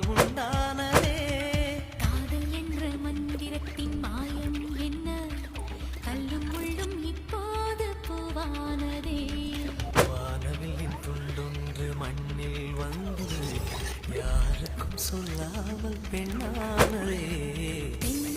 உண்டானதே. காதல் என்ற மந்திரத்தின் மாயம் என்ன? கல்லும் முள்ளும் இப்போது பூவானதே. வானவில்லின் துண்டொன்று மண்ணில் வந்து யாருக்கும் சொல்லாமல் பெண்ணானதே. பெண்